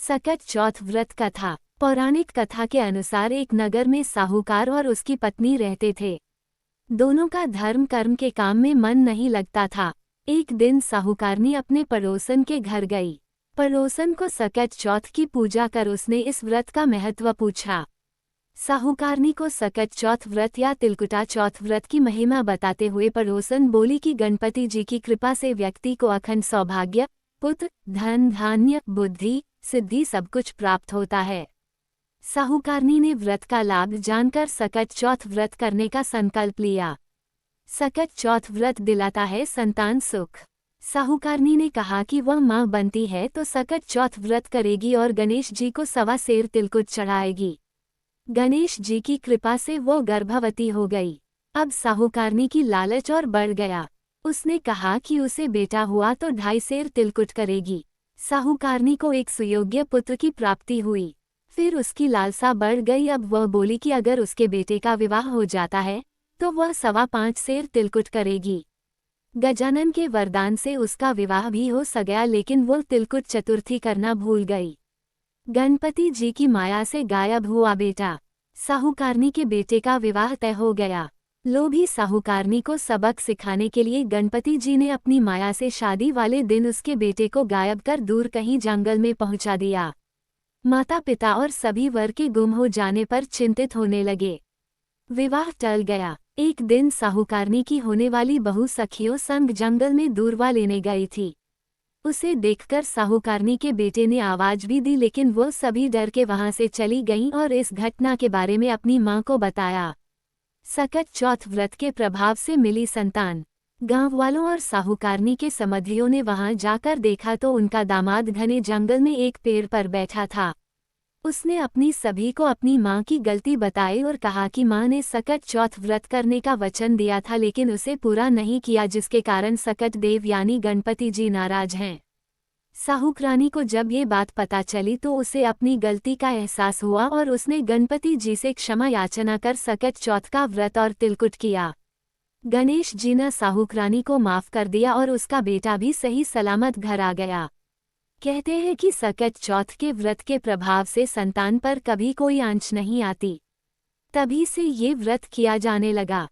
सकट चौथ व्रत कथा। पौराणिक कथा के अनुसार एक नगर में साहूकार और उसकी पत्नी रहते थे। दोनों का धर्म कर्म के काम में मन नहीं लगता था। एक दिन साहूकारनी अपने पड़ोसन के घर गई। पड़ोसन को सकट चौथ की पूजा कर उसने इस व्रत का महत्व पूछा। साहूकारनी को सकट चौथ व्रत या तिलकुटा चौथ व्रत की महिमा बताते हुए पड़ोसन बोली कि गणपति जी की कृपा से व्यक्ति को अखंड सौभाग्य, पुत्र, धन, धान्य, बुद्धि, सिद्धि सब कुछ प्राप्त होता है। साहूकारनी ने व्रत का लाभ जानकर सकट चौथ व्रत करने का संकल्प लिया। सकट चौथ व्रत दिलाता है संतान सुख। साहूकारनी ने कहा कि वह मां बनती है तो सकट चौथ व्रत करेगी और गणेश जी को 1.25 सेर तिलकुट चढ़ाएगी। गणेश जी की कृपा से वो गर्भवती हो गई। अब साहूकारनी की लालच और बढ़ गया। उसने कहा कि उसे बेटा हुआ तो 2.5 सेर तिलकुट करेगी। साहूकारनी को एक सुयोग्य पुत्र की प्राप्ति हुई। फिर उसकी लालसा बढ़ गई। अब वह बोली कि अगर उसके बेटे का विवाह हो जाता है तो वह 5.25 सेर तिलकुट करेगी। गजानन के वरदान से उसका विवाह भी हो गया, लेकिन वो तिलकुट चतुर्थी करना भूल गई। गणपति जी की माया से गायब हुआ बेटा। साहूकारनी के बेटे का विवाह तय हो गया। लोभी साहूकारनी को सबक सिखाने के लिए गणपति जी ने अपनी माया से शादी वाले दिन उसके बेटे को गायब कर दूर कहीं जंगल में पहुंचा दिया। माता पिता और सभी वर के गुम हो जाने पर चिंतित होने लगे। विवाह टल गया। एक दिन साहूकारनी की होने वाली बहू सखियों संग जंगल में दूरवा लेने गई थी। उसे देखकर साहूकारनी के बेटे ने आवाज भी दी, लेकिन वो सभी डर के वहां से चली गईं और इस घटना के बारे में अपनी मां को बताया। सकट चौथ व्रत के प्रभाव से मिली संतान। गांव वालों और साहूकारनी के समधियों ने वहां जाकर देखा तो उनका दामाद घने जंगल में एक पेड़ पर बैठा था। उसने अपनी सभी को अपनी मां की गलती बताई और कहा कि मां ने सकट चौथ व्रत करने का वचन दिया था लेकिन उसे पूरा नहीं किया, जिसके कारण सकट देव यानी गणपति जी नाराज हैं। साहूकारनी को जब ये बात पता चली तो उसे अपनी गलती का एहसास हुआ और उसने गणपति जी से क्षमा याचना कर सकट चौथ का व्रत और तिलकुट किया। गणेश जी ने साहूकारनी को माफ कर दिया और उसका बेटा भी सही सलामत घर आ गया। कहते हैं कि सकट चौथ के व्रत के प्रभाव से संतान पर कभी कोई आंच नहीं आती। तभी से ये व्रत किया जाने लगा।